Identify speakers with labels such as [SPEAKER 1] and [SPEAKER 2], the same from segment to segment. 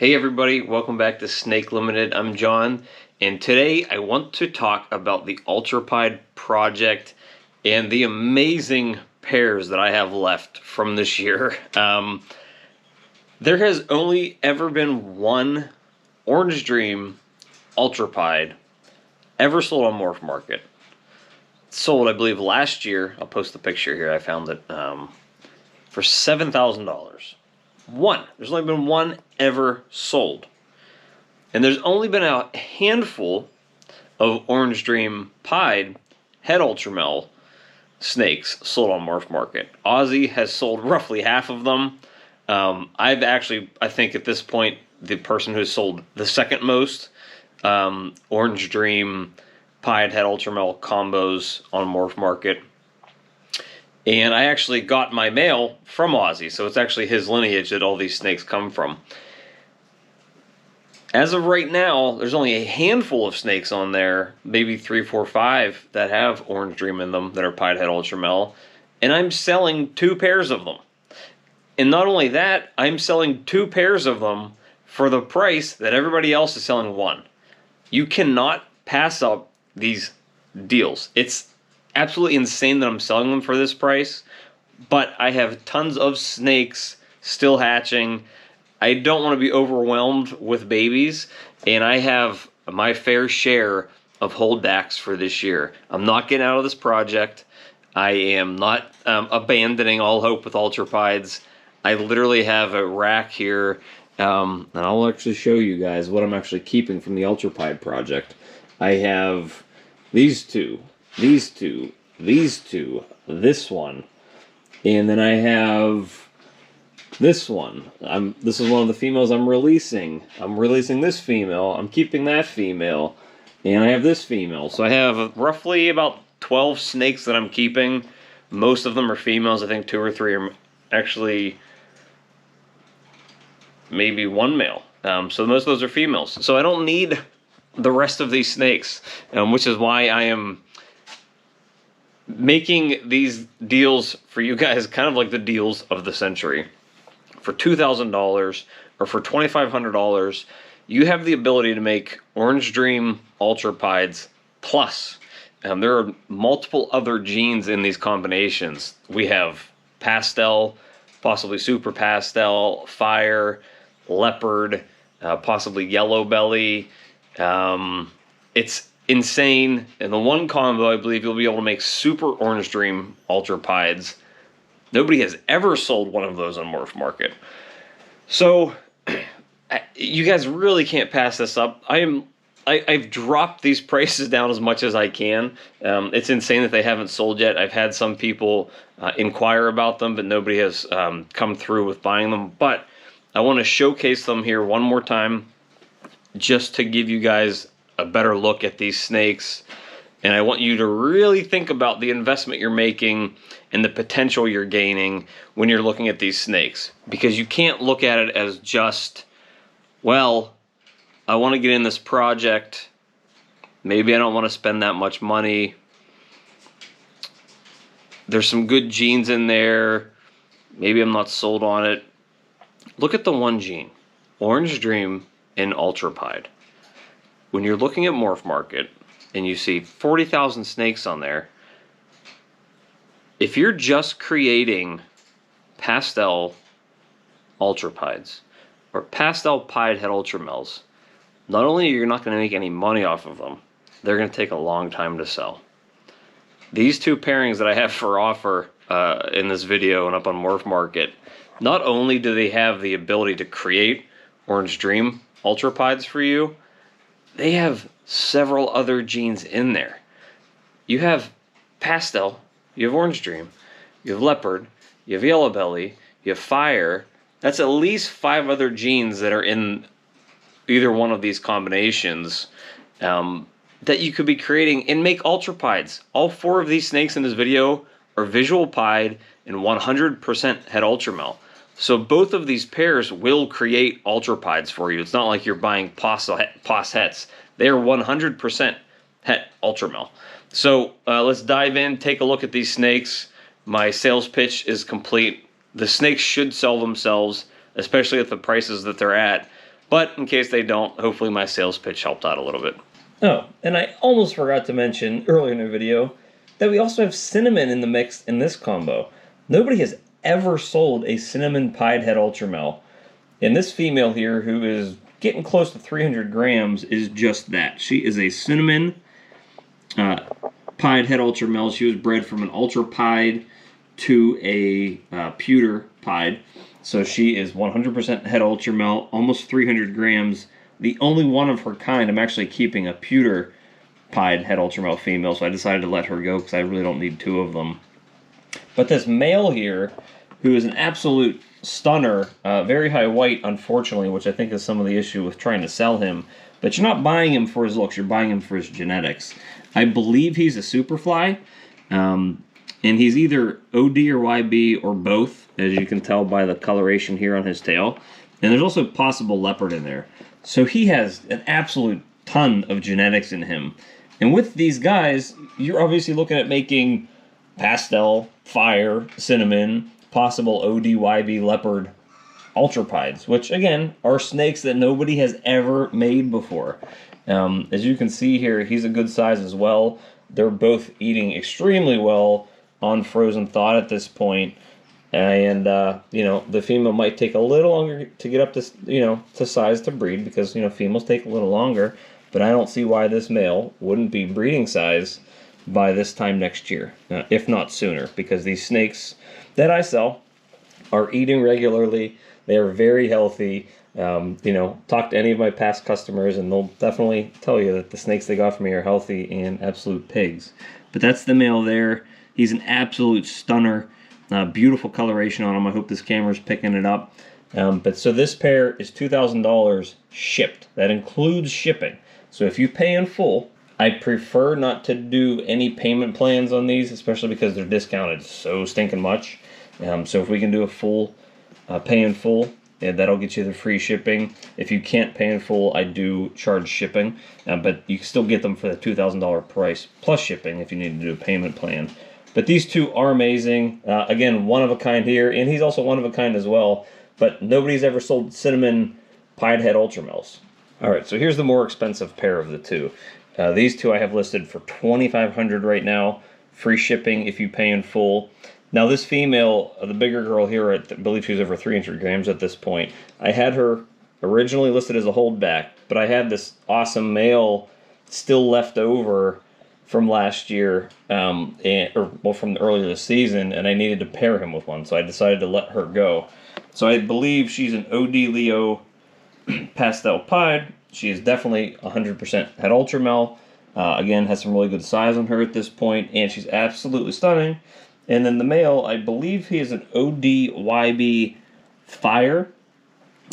[SPEAKER 1] Hey everybody, welcome back to Snake Limited. I'm John, and today I want to talk about the Ultrapied project and the amazing pairs that I have left from this year. There has only ever been one Orange Dream Ultrapied ever sold on Morph Market. Sold, I believe, last year. I'll post the picture here. I found it for $7,000. One. There's only been one ever sold. And there's only been a handful of Orange Dream Pied head Ultramel snakes sold on Morph Market. Aussie has sold roughly half of them. I think at this point, the person who's sold the second most Orange Dream Pied head Ultramel combos on Morph Market. And I actually got my mail from Aussie, so it's actually his lineage that all these snakes come from. As of right now, there's only a handful of snakes on there, maybe 3, 4, 5, that have Orange Dream in them that are Pied Head Ultramel, and I'm selling 2 pairs of them. And not only that, I'm selling 2 pairs of them for the price that everybody else is selling one. You cannot pass up these deals. It's absolutely insane that I'm selling them for this price, but I have tons of snakes still hatching. I don't want to be overwhelmed with babies, and I have my fair share of holdbacks for this year. I'm not getting out of this project. I am not abandoning all hope with Ultrapieds. I literally have a rack here, and I'll actually show you guys what I'm actually keeping from the Ultrapied project. I have these two, this one, and then I have this one. This is one of the females I'm releasing. I'm releasing this female. I'm keeping that female, and I have this female. So I have roughly about 12 snakes that I'm keeping. Most of them are females. I think 2 or 3 are actually maybe 1 male. So most of those are females. So I don't need the rest of these snakes, which is why I am making these deals for you guys, kind of like the deals of the century. For $2,000 or for $2,500, you have the ability to make Orange Dream Ultrapieds plus. There are multiple other genes in these combinations. We have Pastel, possibly Super Pastel, Fire, Leopard, possibly Yellow Belly. It's insane. In the one combo, I believe you'll be able to make Super Orange Dream Ultrapieds. Nobody has ever sold one of those on Morph Market. So you guys really can't pass this up. I've dropped these prices down as much as I can. It's insane that they haven't sold yet. I've had some people inquire about them, but nobody has come through with buying them. But I want to showcase them here one more time just to give you guys a better look at these snakes, and I want you to really think about the investment you're making and the potential you're gaining when you're looking at these snakes, because you can't look at it as just, well, I want to get in this project, maybe I don't want to spend that much money, there's some good genes in there, maybe I'm not sold on it. Look at the one gene, Orange Dream and Ultrapied. When you're looking at Morph Market and you see 40,000 snakes on there, if you're just creating Pastel Ultrapieds or Pastel Pied Head Ultramels, not only are you not going to make any money off of them, they're going to take a long time to sell. These 2 pairings that I have for offer in this video and up on Morph Market, not only do they have the ability to create Orange Dream Ultrapieds for you, they have several other genes in there. You have Pastel, you have Orange Dream, you have Leopard, you have Yellow Belly, you have Fire. That's at least 5 other genes that are in either one of these combinations that you could be creating and make Ultrapieds. All 4 of these snakes in this video are visual pied and 100% head Ultramel. So both of these pairs will create Ultrapieds for you. It's not like you're buying pos hets. They are 100% het Ultramel. So let's dive in, take a look at these snakes. My sales pitch is complete. The snakes should sell themselves, especially at the prices that they're at. But in case they don't, hopefully my sales pitch helped out a little bit.
[SPEAKER 2] Oh, and I almost forgot to mention earlier in the video that we also have cinnamon in the mix in this combo. Nobody has ever sold a cinnamon pied head ultra male. And this female here, who is getting close to 300 grams, is just that. She is a cinnamon pied head ultra male. She was bred from an Ultrapied to a pewter pied. So she is 100% head ultra male, almost 300 grams. The only one of her kind. I'm actually keeping a pewter pied head ultra male female, so I decided to let her go because I really don't need two of them. But this male here, who is an absolute stunner, very high weight, unfortunately, which I think is some of the issue with trying to sell him. But you're not buying him for his looks, you're buying him for his genetics. I believe he's a Superfly, and he's either OD or YB or both, as you can tell by the coloration here on his tail. And there's also possible leopard in there. So he has an absolute ton of genetics in him. And with these guys, you're obviously looking at making Pastel, Fire, Cinnamon, possible ODYB Leopard Ultrapieds, which again are snakes that nobody has ever made before. As you can see here, he's a good size as well. They're both eating extremely well on frozen thawed at this point. And, the female might take a little longer to get up to, to size to breed because, females take a little longer. But I don't see why this male wouldn't be breeding size by this time next year, if not sooner, because these snakes that I sell are eating regularly. They are very healthy. Talk to any of my past customers and they'll definitely tell you that the snakes they got from me are healthy and absolute pigs. But that's the male there. He's an absolute stunner. Beautiful coloration on him. I hope this camera's picking it up. So this pair is $2,000 shipped. That includes shipping. So if you pay in full, I prefer not to do any payment plans on these, especially because they're discounted so stinking much. So if we can do a full pay in full, that'll get you the free shipping. If you can't pay in full, I do charge shipping, but you can still get them for the $2,000 price plus shipping if you need to do a payment plan. But these two are amazing. Again, one of a kind here, and he's also one of a kind as well. But nobody's ever sold cinnamon pied head ultra males. All right, so here's the more expensive pair of the two. These two I have listed for $2,500 right now. Free shipping if you pay in full. Now this female, the bigger girl here, I believe she's over 300 grams at this point. I had her originally listed as a holdback, but I had this awesome male still left over from last year, from earlier this season, and I needed to pair him with one, so I decided to let her go. So I believe she's an OD Leo Pastel Pied. She is definitely 100% head ultra male. Again, has some really good size on her at this point, and she's absolutely stunning. And then the male, I believe he is an ODYB Fire,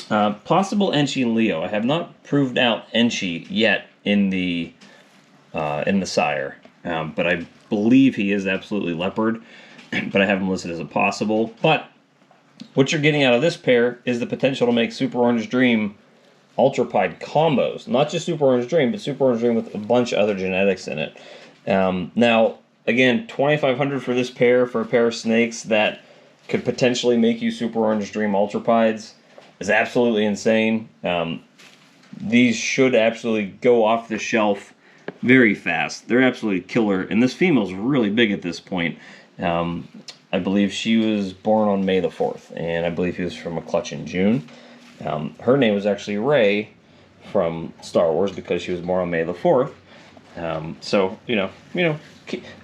[SPEAKER 2] possible Enchi and Leo. I have not proved out Enchi yet in the sire, but I believe he is absolutely leopard, but I have him listed as a possible. But what you're getting out of this pair is the potential to make Super Orange Dream Ultrapied combos. Not just Super Orange Dream, but Super Orange Dream with a bunch of other genetics in it. Now, again, $2,500 for this pair, for a pair of snakes that could potentially make you Super Orange Dream Ultrapieds is absolutely insane. These should absolutely go off the shelf very fast. They're absolutely killer, and this female's really big at this point. I believe she was born on May the 4th, and I believe he was from a clutch in June. Her name was actually Rey from Star Wars because she was born on May the 4th. So,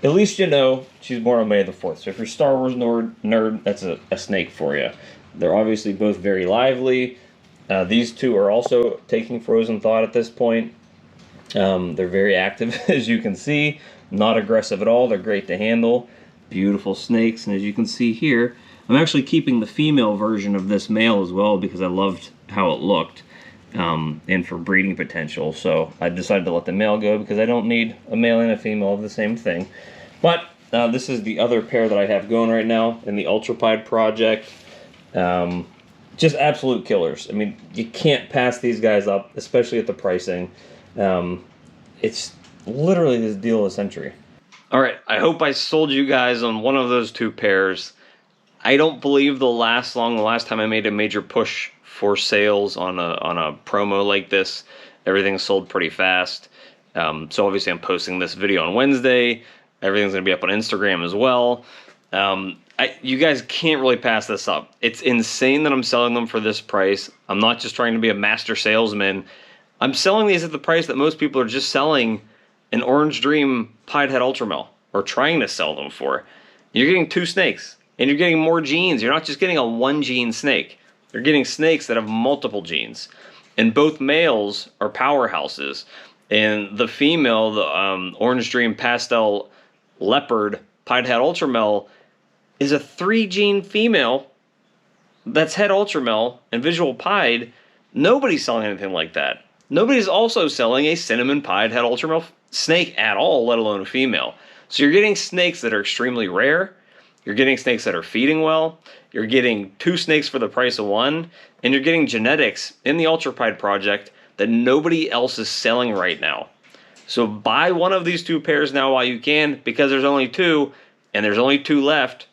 [SPEAKER 2] at least you know she's born on May the 4th. So if you're a Star Wars nerd, that's a snake for you. They're obviously both very lively. These two are also taking frozen thawed at this point. They're very active, as you can see. Not aggressive at all. They're great to handle. Beautiful snakes. And as you can see here, I'm actually keeping the female version of this male as well because I loved how it looked. And for breeding potential. So I decided to let the male go because I don't need a male and a female of the same thing. But this is the other pair that I have going right now in the Ultrapied project. Just absolute killers. I mean, you can't pass these guys up, especially at the pricing. It's literally this deal of the century.
[SPEAKER 1] All right, I hope I sold you guys on one of those two pairs. I don't believe they'll last long. The last time I made a major push for sales on a promo like this, everything sold pretty fast. So obviously I'm posting this video on Wednesday. Everything's going to be up on Instagram as well. You guys can't really pass this up. It's insane that I'm selling them for this price. I'm not just trying to be a master salesman. I'm selling these at the price that most people are just selling an Orange Dream Pied Head Ultra Male, or trying to sell them for. You're getting 2 snakes, and you're getting more genes. You're not just getting a 1-gene snake. You're getting snakes that have multiple genes. And both males are powerhouses. And the female, the Orange Dream Pastel Leopard Pied Head Ultra Male, is a 3-gene female that's head ultra male and visual pied. Nobody's selling anything like that. Nobody's also selling a cinnamon pied head ultra male snake at all, let alone a female. So you're getting snakes that are extremely rare. You're getting snakes that are feeding well. You're getting 2 snakes for the price of 1. And you're getting genetics in the Ultrapied project that nobody else is selling right now. So buy one of these 2 pairs now while you can, because there's only 2, and there's only 2 left.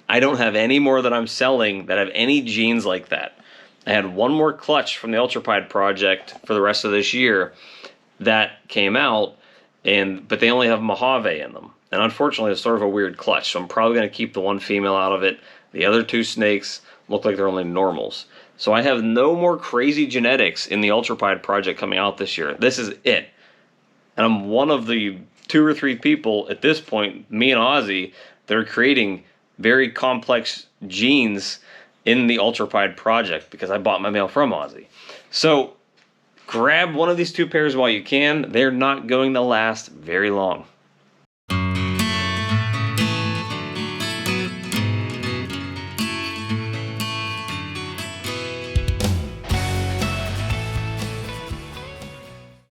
[SPEAKER 1] I don't have any more that I'm selling that have any genes like that. I had 1 more clutch from the Ultrapied project for the rest of this year that came out, but they only have Mojave in them. And unfortunately, it's sort of a weird clutch, so I'm probably going to keep the 1 female out of it. The other 2 snakes look like they're only normals. So I have no more crazy genetics in the Ultrapied project coming out this year. This is it. And I'm one of the 2 or 3 people at this point, me and Ozzy, that are creating very complex genes in the Ultrapied project because I bought my male from Ozzy. So grab one of these 2 pairs while you can. They're not going to last very long.